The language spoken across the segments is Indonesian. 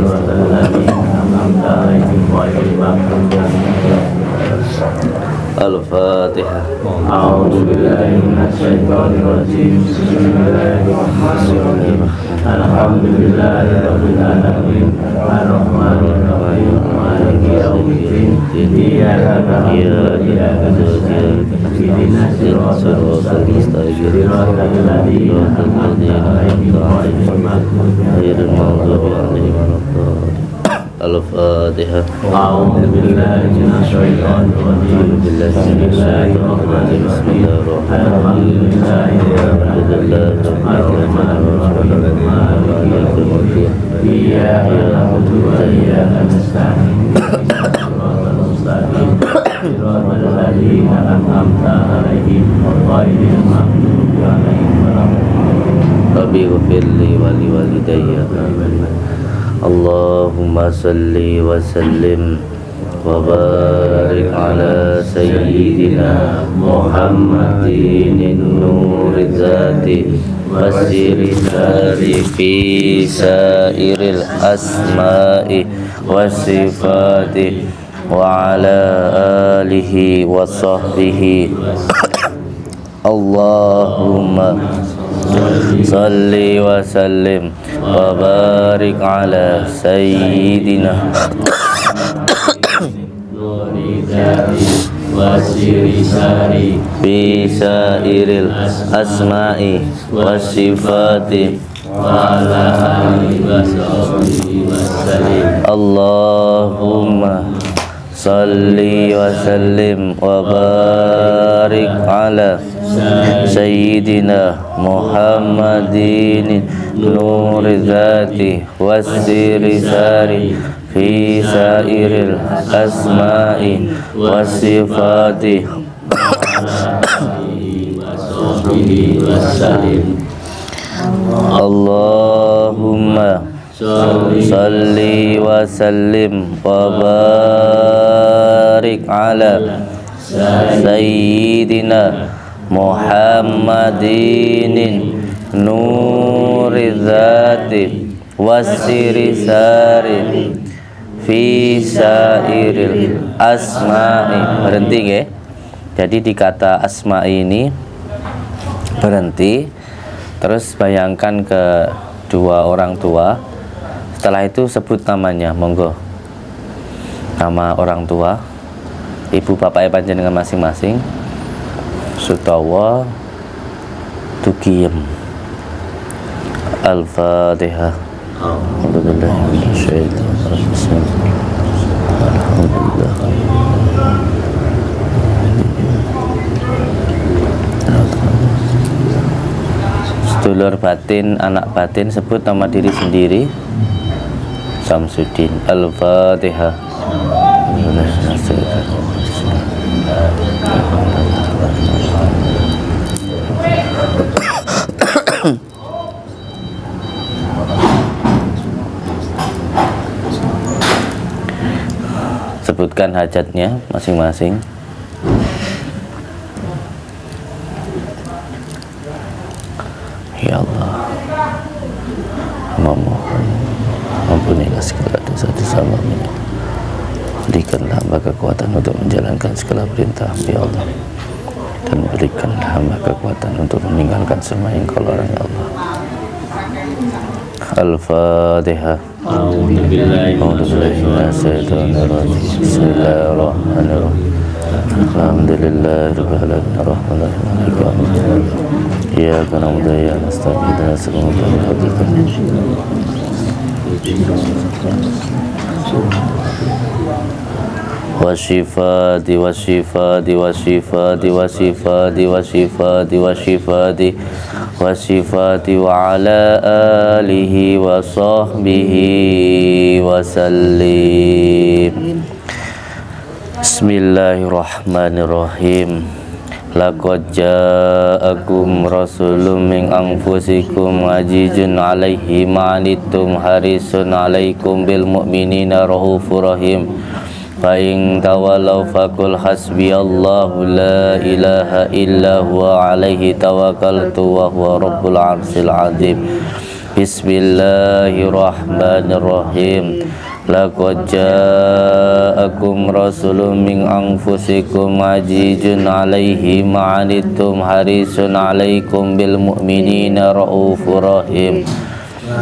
siratal ladzina an'amta 'alaihim ghairil maghdubi 'alaihim. Al-Fatihah. A'udzu billahi minasy syaithanir rajim. Bismillahirrahmanirrahim. Alhamdulillahi rabbil alamin. Ar-rahmanir rahim. Maliki yaumiddin. Iyyaka na'budu wa iyyaka nasta'in. Ihdinas siratal mustaqim. Siratal ladzina an'amta 'alaihim ghairil maghdubi 'alaihim. Al-Fatihah. A'udzu billahi minasy syaithanir rajim. Bismillahirrahmanirrahim. Alhamdulillahi rabbil alamin. Iyyaka na'budu wa iyyaka nasta'in. Siratal mustaqim. Siratal ladzina an'amta 'alaihim ghairil maghdubi 'alaihim waladdallin. Rabbi ghfirli wa liwalidayya. Allahumma salli wa sallim wa barik ala sayyidina Muhammadin nuri zati wasiri dari fi sairil asma'i wa sifati wa ala alihi wa sahbihi. Allahumma salli wa sallim wa barik ala sayyidina fi sairil asma'i wa sifati wa ala alihi wa sahbihi wa sallim. Allahumma salli wa sallim wa barik ala sayyidina Muhammadin nuri zati wasiri sari fi sairil asma'i wasifati. Allahumma salli wa sallim wa barik ala sayyidina Muhammadin nuri zati wasiri sari fi sairil asma'i. Berhenti ya. Jadi di kata asma'i ini berhenti, terus bayangkan ke dua orang tua. Setelah itu sebut namanya, monggo. Nama orang tua, ibu bapak panjenengan masing-masing. Sutawa tukiyem. Al-Fatihah. Sedulur batin, anak batin, sebut nama diri sendiri. Samsudin. Al-Fatihah. Sebutkan hajatnya masing-masing. Ya Allah, memohon ampunilah segala dosa-dosa kami. Berikanlah hamba kekuatan untuk menjalankan segala perintah, ya Allah, dan berikanlah hamba kekuatan untuk meninggalkan semua yang kau larang, ya Allah. Al-Fatihah. A'udzubillahiminasyaitonirrajim. Bismillahirrahmanirrahim. Alhamdulillahirabbil alamin arrahmanirrahim maliki yaumiddin. Iyyaka na'budu wa iyyaka nasta'in ihdinas siratal mustaqim. Wasyifati wasyifati wasyifati wasyifati wasyifati wasyifati wasyifati wa ala alihi wa sahbihi wa sallim. Bismillahirrahmanirrahim. Laqad ja'akum rasulun min anfusikum azizun 'alaihi ma 'anittum harisun 'alaikum bil mu'minina raufur rahim. Fa in tawallaw faqul hasbiyallahu la ilaha illa huwa 'alaihi tawakkaltu wa huwa rabbul 'arsyil 'azim. Bismillahirrahmanirrahim. Laqad ja'akum rasulun min anfusikum azizun 'alaihi ma 'anittum harisun 'alaikum bil mu'minina raufur rahim.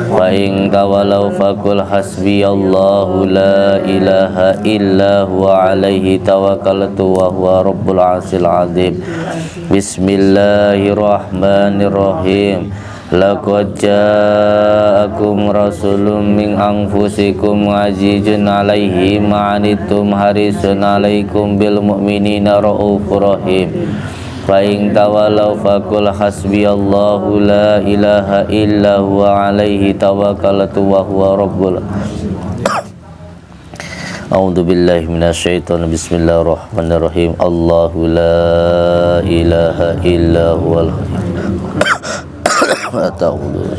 Wa in tawallaw faqul hasbiyallahu la ilaha illa huwa 'alaihi tawakkaltu wa huwa rabbul 'arsyil 'azim. Bismillahirrahmanirrahim. Laqad ja'akum rasulun min anfusikum azizun 'alaihi ma 'anittum harisun 'alaikum bil mu'minina raufur rahim. Fa in tawallaw faqul hasbiyallahu la ilaha illa huwa 'alaihi tawakkaltu wa huwa rabbul. A'udzu billahi minasyaitonir bismillahirrahmanirrahim. Allahu la ilaha illa huwal wa ta'ala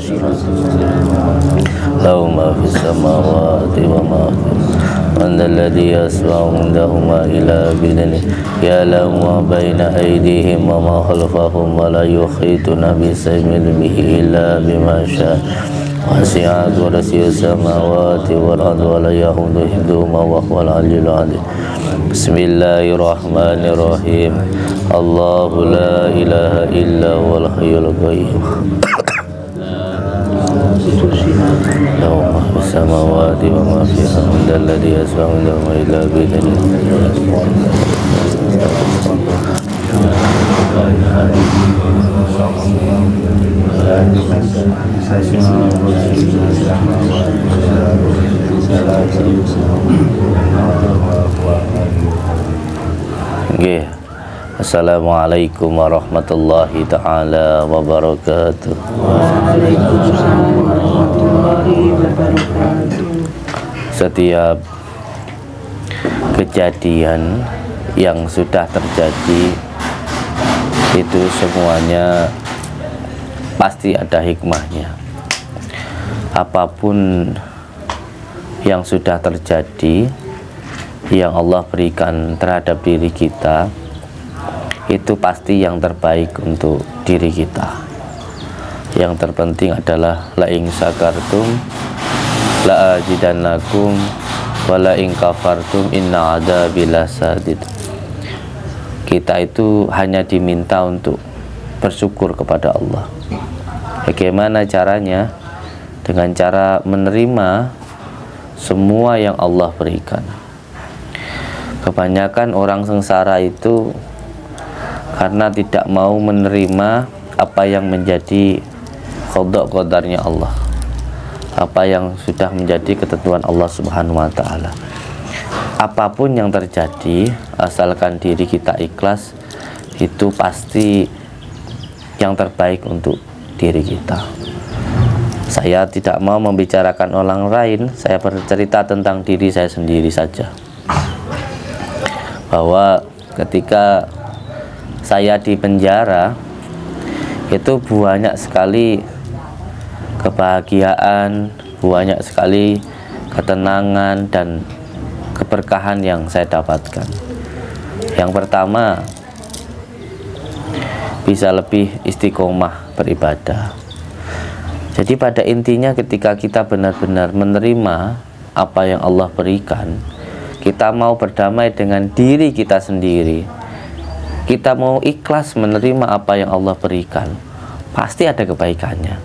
lahu ma fis samawati wa ma fil ardi alladhi yasma'u indahu ma ila bidani ya'lamu ma baina aydihim wa ma khalfahum wa la yuhituna bi ilmihi illa bima syaa wasi'a kursiyus samawati wal ardi wa la yahuduhu hifdhuhuma wa huwal 'aliyyul 'azim. Bismillahirrahmanirrahim. Allahu la ilaha illa huwal hayyul qayyum. Lahu ma fis samawati wa ma fil ardi alladhi yasma'u indahu ma ila bidani. Nggih. Assalamualaikum warahmatullahi taala wabarakatuh. Waalaikumsalam warahmatullahi wabarakatuh. Setiap kejadian yang sudah terjadi itu semuanya pasti ada hikmahnya. Apapun yang sudah terjadi yang Allah berikan terhadap diri kita, itu pasti yang terbaik untuk diri kita. Yang terpenting adalah la in syakartum la azidannakum wa la in kafartum inna adzabi lasadid. Kita itu hanya diminta untuk bersyukur kepada Allah. Bagaimana caranya? Dengan cara menerima semua yang Allah berikan. Kebanyakan orang sengsara itu karena tidak mau menerima apa yang menjadi qada qadarnya Allah, apa yang sudah menjadi ketentuan Allah Subhanahu wa taala. Apapun yang terjadi, asalkan diri kita ikhlas, itu pasti yang terbaik untuk diri kita. Saya tidak mau membicarakan orang lain, saya bercerita tentang diri saya sendiri saja. Bahwa ketika saya di penjara itu banyak sekali kebahagiaan, banyak sekali ketenangan dan keberkahan yang saya dapatkan. Yang pertama, bisa lebih istiqomah beribadah. Jadi pada intinya ketika kita benar-benar menerima apa yang Allah berikan, kita mau berdamai dengan diri kita sendiri, kita mau ikhlas menerima apa yang Allah berikan, pasti ada kebaikannya.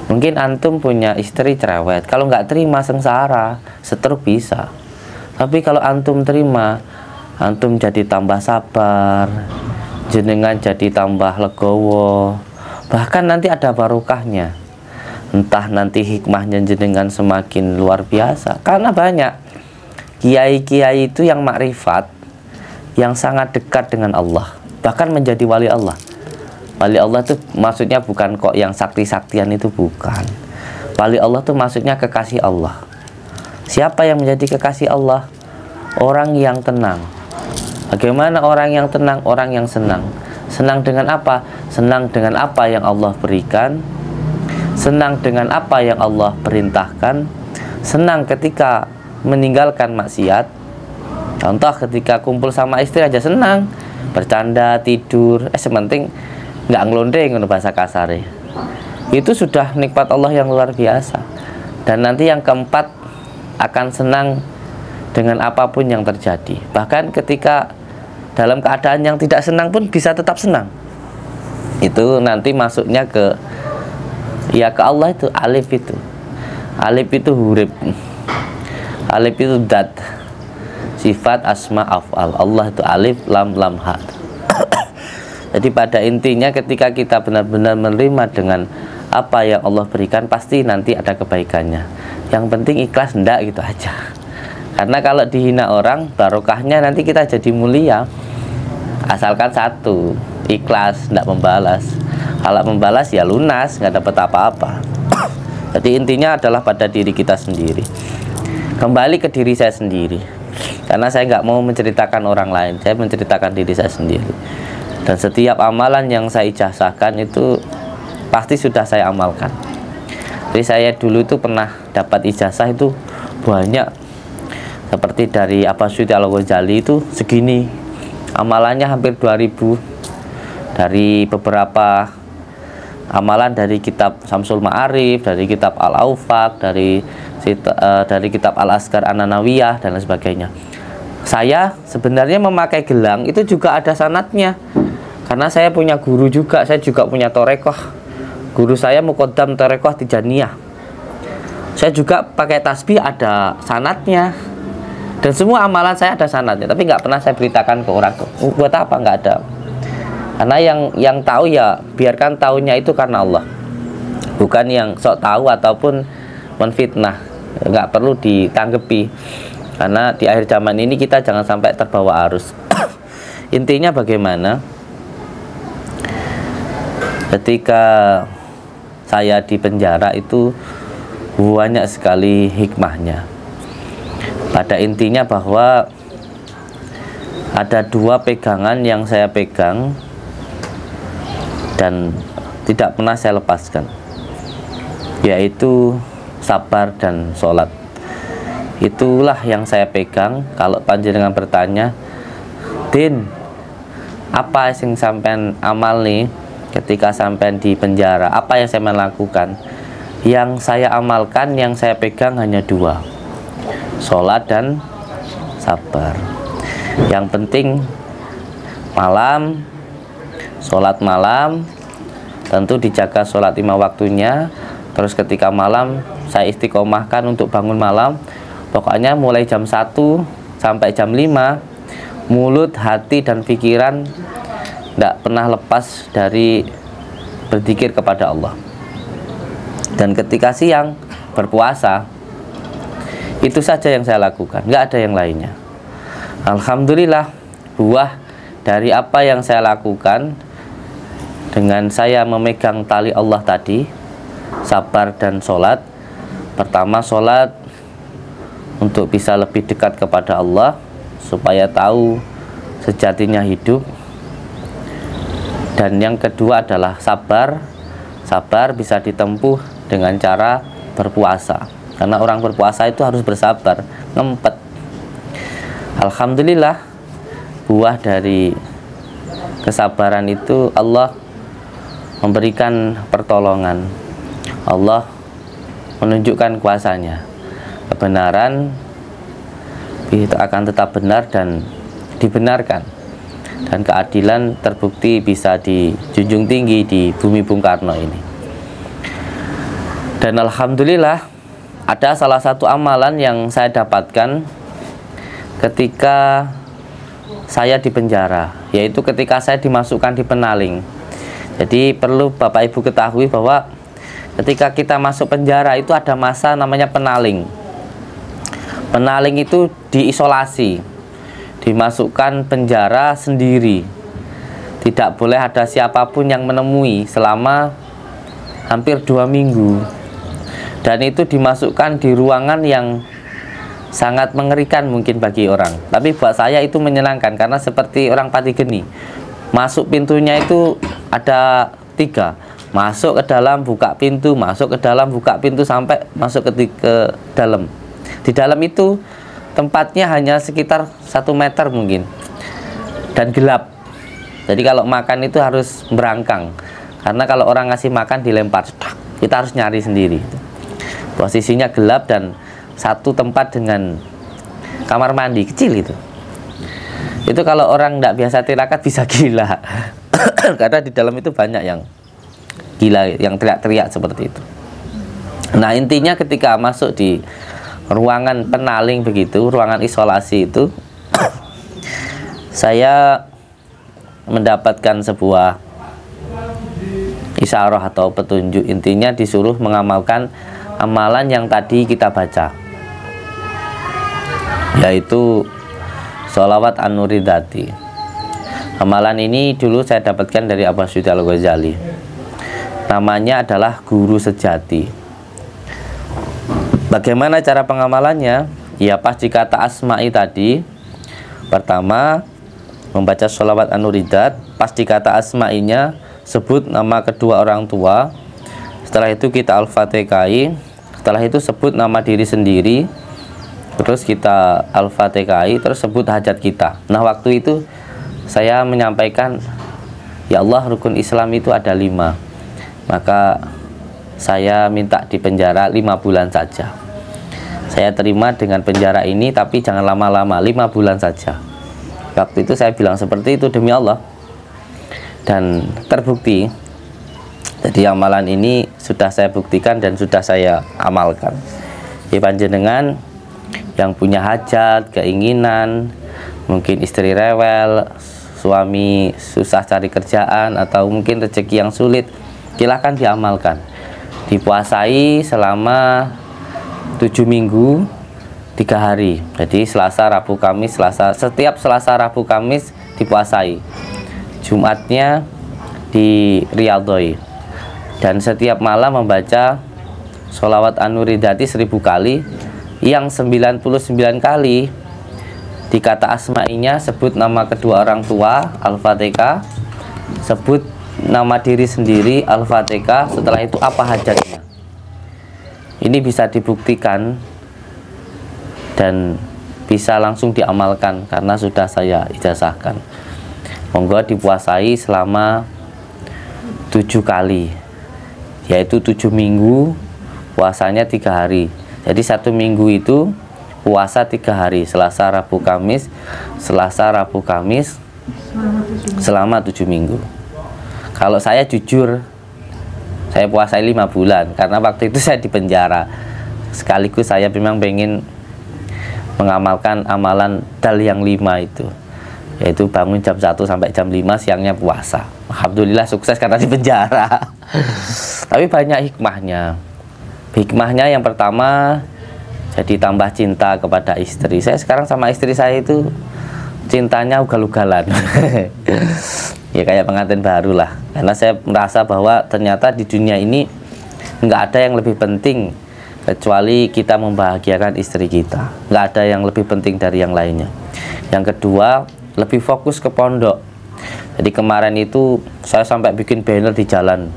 Mungkin antum punya istri cerewet, kalau nggak terima sengsara, setruk bisa. Tapi kalau antum terima, antum jadi tambah sabar, jenengan jadi tambah legowo, bahkan nanti ada barokahnya. Entah nanti hikmahnya jenengan semakin luar biasa. Karena banyak kiai-kiai itu yang makrifat, yang sangat dekat dengan Allah, bahkan menjadi wali Allah. Wali Allah itu maksudnya bukan kok yang sakti-saktian, itu bukan. Wali Allah itu maksudnya kekasih Allah. Siapa yang menjadi kekasih Allah? Orang yang tenang. Bagaimana orang yang tenang? Orang yang senang. Senang dengan apa? Senang dengan apa yang Allah berikan, senang dengan apa yang Allah perintahkan, senang ketika meninggalkan maksiat. Contoh ketika kumpul sama istri aja senang, bercanda, tidur, sementing nggak ngelondeng, bahasa kasar ya. Itu sudah nikmat Allah yang luar biasa. Dan nanti yang keempat, akan senang dengan apapun yang terjadi. Bahkan ketika dalam keadaan yang tidak senang pun bisa tetap senang. Itu nanti masuknya ke Allah itu, alif itu. Alif itu huruf. Alif itu dat. Sifat, asma, af'al. Allah itu alif, lam, lam, ha. Jadi pada intinya ketika kita benar-benar menerima dengan apa yang Allah berikan, pasti nanti ada kebaikannya. Yang penting ikhlas, enggak gitu aja. Karena kalau dihina orang, barokahnya nanti kita jadi mulia. Asalkan satu, ikhlas, enggak membalas. Kalau membalas ya lunas, nggak dapat apa-apa. Jadi intinya adalah pada diri kita sendiri. Kembali ke diri saya sendiri. Karena saya nggak mau menceritakan orang lain, saya menceritakan diri saya sendiri. Dan setiap amalan yang saya ijazahkan itu pasti sudah saya amalkan. Jadi saya dulu itu pernah dapat ijazah itu banyak. Seperti dari Abasyuti Al-Ghazali itu segini. Amalannya hampir 2000. Dari beberapa amalan dari kitab Samsul Ma'arif, dari kitab Al-Aufaq, dari kitab Al-Askar An-Nanawiyah dan lain sebagainya. Saya sebenarnya memakai gelang itu juga ada sanadnya. Karena saya punya guru juga, saya juga punya torekoh. Guru saya Muqaddam Torekoh Tijaniyah. Saya juga pakai tasbih ada sanadnya. Dan semua amalan saya ada sanadnya, tapi nggak pernah saya beritakan ke orang. Buat apa? Nggak ada. Karena yang tahu ya biarkan tahunya itu karena Allah. Bukan yang sok tahu ataupun menfitnah. Nggak perlu ditanggapi. Karena di akhir zaman ini kita jangan sampai terbawa arus. Intinya bagaimana? Ketika saya di penjara itu banyak sekali hikmahnya. Pada intinya bahwa ada dua pegangan yang saya pegang dan tidak pernah saya lepaskan, yaitu sabar dan sholat. Itulah yang saya pegang. Kalau panjenengan bertanya, Din, apa yang sampean amal nih ketika sampean di penjara, apa yang saya melakukan? Yang saya amalkan, yang saya pegang hanya dua, sholat dan sabar. Yang penting malam, sholat malam, tentu dijaga sholat 5 waktunya. Terus ketika malam saya istiqomahkan untuk bangun malam. Pokoknya mulai jam 1 sampai jam 5, mulut, hati, dan pikiran tidak pernah lepas dari berzikir kepada Allah. Dan ketika siang berpuasa, itu saja yang saya lakukan, nggak ada yang lainnya. Alhamdulillah, buah dari apa yang saya lakukan dengan saya memegang tali Allah tadi, sabar dan sholat. Pertama, sholat untuk bisa lebih dekat kepada Allah, supaya tahu sejatinya hidup. Dan yang kedua adalah sabar. Sabar bisa ditempuh dengan cara berpuasa. Karena orang berpuasa itu harus bersabar, ngempet. Alhamdulillah, buah dari kesabaran itu Allah memberikan pertolongan. Allah menunjukkan kuasanya. Kebenaran itu akan tetap benar dan dibenarkan. Dan keadilan terbukti bisa dijunjung tinggi di bumi Bung Karno ini. Dan alhamdulillah, ada salah satu amalan yang saya dapatkan ketika saya di penjara, yaitu ketika saya dimasukkan di penaling. Jadi perlu Bapak Ibu ketahui bahwa ketika kita masuk penjara itu ada masa namanya penaling. Penaling itu diisolasi, dimasukkan penjara sendiri. Tidak boleh ada siapapun yang menemui selama hampir 2 minggu. Dan itu dimasukkan di ruangan yang sangat mengerikan mungkin bagi orang. Tapi buat saya itu menyenangkan, karena seperti orang Pati Geni. Masuk pintunya itu ada 3. Masuk ke dalam, buka pintu, masuk ke dalam, buka pintu, sampai masuk ke dalam. Di dalam itu tempatnya hanya sekitar 1 meter mungkin, dan gelap. Jadi kalau makan itu harus berangkang, karena kalau orang ngasih makan dilempar, kita harus nyari sendiri. Posisinya gelap dan satu tempat dengan kamar mandi kecil itu. Itu kalau orang tidak biasa tirakat bisa gila. Karena di dalam itu banyak yang gila, yang teriak-teriak seperti itu. Nah, intinya ketika masuk di ruangan penaling begitu, ruangan isolasi itu, saya mendapatkan sebuah isyarah atau petunjuk. Intinya disuruh mengamalkan amalan yang tadi kita baca, yaitu sholawat an-nuridati. Amalan ini dulu saya dapatkan dari Abu Sa'id Al-Ghazali. Namanya adalah guru sejati. Bagaimana cara pengamalannya? Ya pas dikata asma'i tadi. Pertama, membaca sholawat an-nuridat. Pas dikata asma'inya, sebut nama kedua orang tua. Setelah itu kita al-fatihai. Setelah itu sebut nama diri sendiri. Terus kita al-fatihai, terus sebut hajat kita. Nah, waktu itu saya menyampaikan, ya Allah, rukun Islam itu ada 5. Maka saya minta dipenjara 5 bulan saja. Saya terima dengan penjara ini, tapi jangan lama-lama, 5 bulan saja. Waktu itu saya bilang seperti itu demi Allah. Dan terbukti. Jadi amalan ini sudah saya buktikan dan sudah saya amalkan. Ya, panjenengan yang punya hajat, keinginan, mungkin istri rewel, suami susah cari kerjaan, atau mungkin rezeki yang sulit, silakan diamalkan. Dipuasai selama 7 minggu 3 hari. Jadi Selasa, Rabu, Kamis, Selasa, setiap Selasa, Rabu, Kamis dipuasai. Jumatnya di riyadhoi. Dan setiap malam membaca sholawat an-nuridati 1000 kali. Yang 99 kali dikata asma'inya, sebut nama kedua orang tua, al-fatihah, sebut nama diri sendiri, al-fatihah, setelah itu apa hajatnya. Ini bisa dibuktikan dan bisa langsung diamalkan karena sudah saya ijazahkan. Monggo dipuasai selama 7 kali, yaitu 7 minggu, puasanya 3 hari. Jadi 1 minggu itu puasa 3 hari, Selasa, Rabu, Kamis, Selasa, Rabu, Kamis, selama 7 minggu. Kalau saya jujur, saya puasai 5 bulan karena waktu itu saya di penjara. Sekaligus saya memang pengen mengamalkan amalan dal yang 5 itu, yaitu bangun jam 1 sampai jam 5, siangnya puasa. Alhamdulillah sukses karena di penjara. Tapi banyak hikmahnya. Hikmahnya yang pertama, jadi tambah cinta kepada istri. Saya sekarang sama istri saya itu cintanya ugal-ugalan. Ya kayak pengantin baru lah. Karena saya merasa bahwa ternyata di dunia ini nggak ada yang lebih penting kecuali kita membahagiakan istri kita. Nggak ada yang lebih penting dari yang lainnya. Yang kedua, lebih fokus ke pondok. Jadi kemarin itu saya sampai bikin banner di jalan,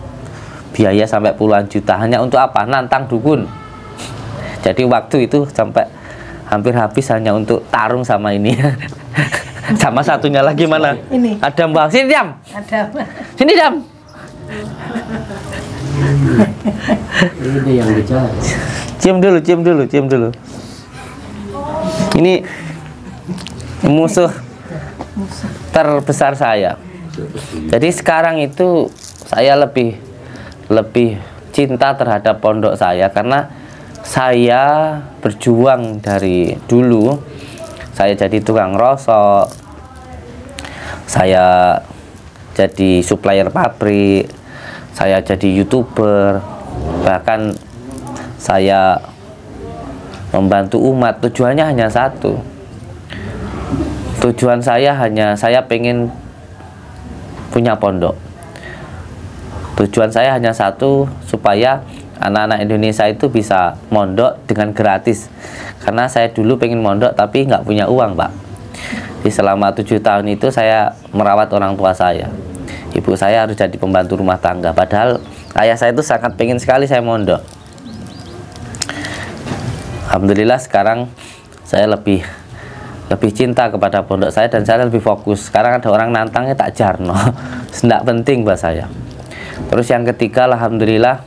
biaya sampai puluhan juta. Hanya untuk apa? Nantang dukun. Jadi waktu itu sampai hampir habis hanya untuk tarung sama ini. Sama satunya lagi mana? Ini. Ada Mbak. Sini diam. Ada. Sini diam. Ini yang bicara. Cium dulu. Ini musuh terbesar saya. Jadi sekarang itu saya lebih cinta terhadap pondok saya karena saya berjuang dari dulu. Saya jadi tukang rosok, saya jadi supplier pabrik, saya jadi YouTuber, bahkan saya membantu umat. Tujuannya hanya satu. Tujuan saya hanya saya pengen punya pondok. Tujuan saya hanya satu, supaya anak-anak Indonesia itu bisa mondok dengan gratis. Karena saya dulu pengen mondok tapi nggak punya uang, Pak. Di selama 7 tahun itu saya merawat orang tua saya. Ibu saya harus jadi pembantu rumah tangga. Padahal ayah saya itu sangat pengen sekali saya mondok. Alhamdulillah sekarang saya lebih cinta kepada pondok saya dan saya lebih fokus. Sekarang ada orang nantangnya tak jarno. Tidak penting buat saya. Terus yang ketiga, alhamdulillah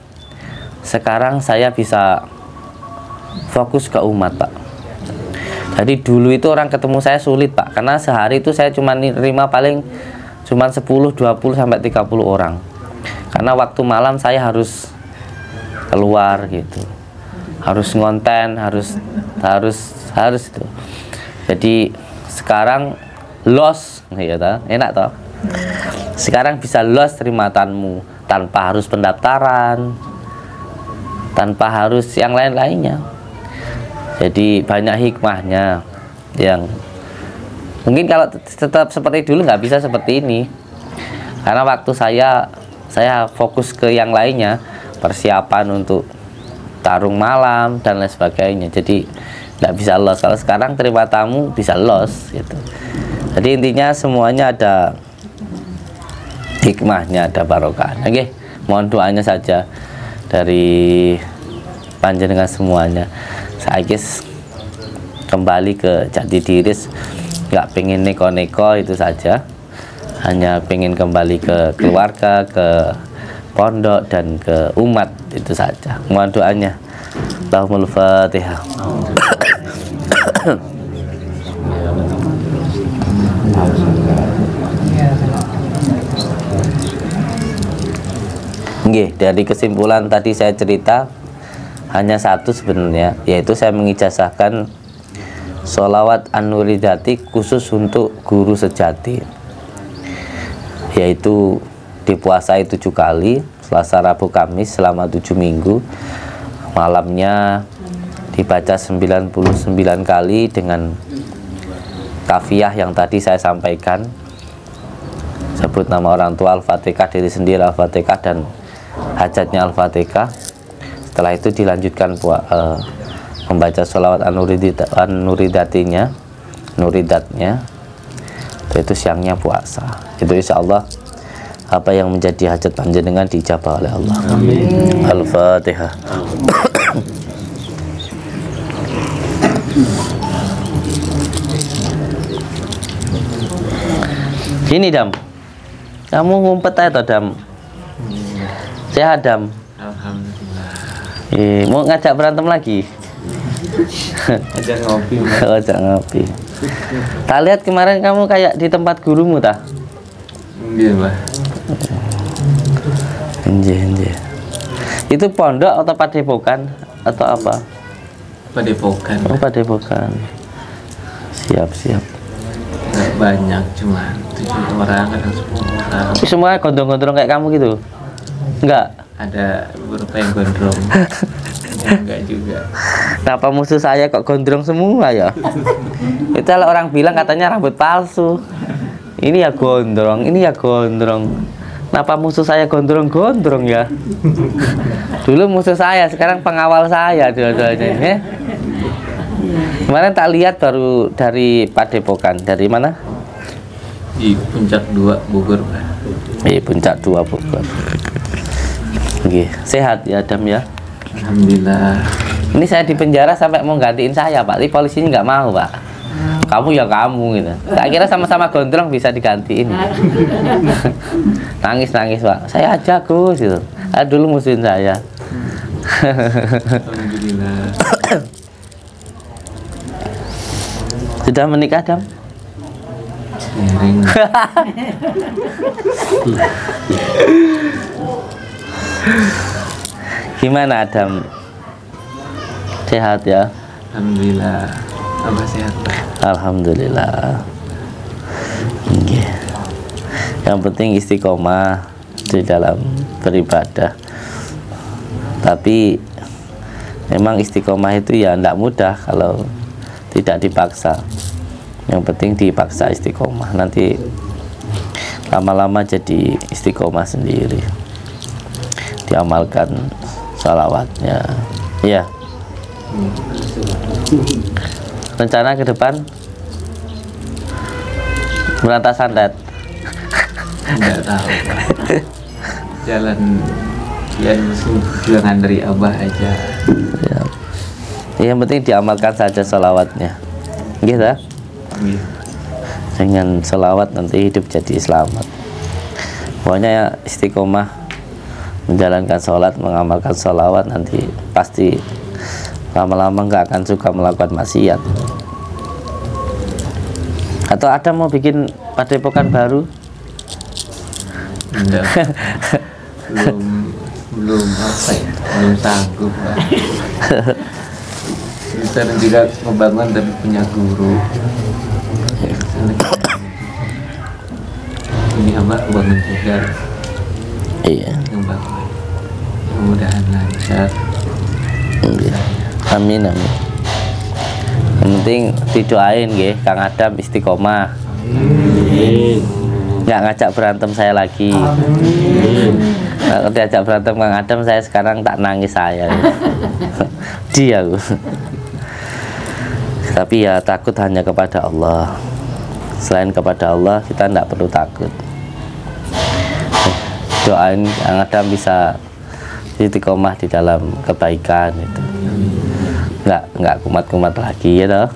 sekarang saya bisa fokus ke umat, Pak. Jadi dulu itu orang ketemu saya sulit, Pak, karena sehari itu saya cuma nerima paling cuma 10, 20 sampai 30 orang. Karena waktu malam saya harus keluar gitu. Harus ngonten, harus itu. Jadi sekarang los ya toh, enak toh. Sekarang bisa los terimatanmu tanpa harus pendaftaran, tanpa harus yang lain-lainnya. Jadi banyak hikmahnya yang mungkin kalau tetap seperti dulu nggak bisa seperti ini, karena waktu saya fokus ke yang lainnya, persiapan untuk tarung malam dan lain sebagainya, jadi nggak bisa los. Kalau sekarang terima tamu bisa los gitu. Jadi intinya semuanya ada hikmahnya, ada barokahnya. Oke, mohon doanya saja dari panjenengan semuanya. Saya kembali ke jati diri, nggak pengen neko-neko itu saja, hanya pengen kembali ke keluarga, ke pondok dan ke umat, itu saja. Mohon doanya. Allahumma al-Fatihah. Nggih, dari kesimpulan tadi saya cerita hanya satu sebenarnya, yaitu saya mengijazahkan sholawat an-nuridati khusus untuk guru sejati, yaitu dipuasai 7 kali, Selasa, Rabu, Kamis selama 7 minggu. Malamnya dibaca 99 kali dengan kafiyah yang tadi saya sampaikan. Sebut nama orang tua, Al-Fatihah, diri sendiri Al-Fatihah, dan hajatnya Al-Fatihah. Setelah itu dilanjutkan membaca sholawat an-nuridatinya, nuridatnya, itu siangnya puasa. Itu insya Allah apa yang menjadi hajat panjenengan dijabah oleh Allah. Amin. Al-Fatihah. Gini Dam, kamu ngumpet aja Dam. Sehat Dam? Alhamdulillah. Mau ngajak berantem lagi? Ajak ngopi. Ajak ngopi. Tak lihat kemarin kamu kayak di tempat gurumu tak? Iya, Mbak. Enjeh. Itu pondok atau padepokan atau apa? Padepokan. Oh, padepokan. Siap. Nggak banyak, cuma 7 orang, kadang 10 orang. Semua gondrong-gondrong kayak kamu gitu? Enggak? Ada beberapa yang gondrong. Ya, enggak juga. Kenapa musuh saya kok gondrong semua ya? Itu kalau orang bilang katanya rambut palsu. Ini ya gondrong, ini ya gondrong. Kenapa musuh saya gondrong-gondrong ya? Dulu musuh saya, sekarang pengawal saya dua-duanya. Ya? Kemarin tak lihat baru dari padepokan. Dari mana? Di Puncak 2 Bogor, Pak. Di Puncak 2 Bogor. Oke, sehat ya Adam ya? Alhamdulillah. Ini saya di penjara sampai mau gantiin saya Pak, tapi polisinya nggak mau Pak. Kamu ya kamu gitu. Tak kira sama-sama gondrong bisa digantiin. Nangis Pak. Saya aja Gus gitu. Dulu musuhin saya. Alhamdulillah. Sudah menikah Adam? Miring. Gimana Adam? Sehat ya? Alhamdulillah. Abah sehat, Pak. Alhamdulillah. Okay. Yang penting istiqomah di dalam beribadah. Tapi memang istiqomah itu ya tidak mudah kalau tidak dipaksa. Yang penting dipaksa istiqomah, nanti lama-lama jadi istiqomah sendiri. Diamalkan salawatnya. Ya. Rencana ke depan berantas santet? Enggak tahu, Pak. Jalan dari Abah aja. Ya. Yang penting diamalkan saja salawatnya. Gitu. Amin. Dengan salawat nanti hidup jadi selamat. Pokoknya ya istiqomah menjalankan sholat, mengamalkan sholawat, nanti pasti lama-lama nggak akan suka melakukan maksiat. Atau ada mau bikin padepokan baru? Enggak. belum apa ya, belum sanggup Pak. Bisa juga membangun tapi punya guru. Ini hamba bangun juga. Iya. Membangun. Mudah-mudahan lancar. Iya. Amin amin. Yang penting didoain nggih, Kang Adam istiqomah. Nggak ngajak berantem saya lagi. Kalau diajak berantem Kang Adam, saya sekarang tak nangis saya. Dia. Tapi ya takut hanya kepada Allah. Selain kepada Allah kita tidak perlu takut. Doain Kang Adam bisa istiqomah di dalam kebaikan itu. Nggak kumat-kumat lagi ya toh.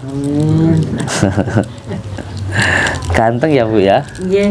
Ganteng ya Bu ya. Iya.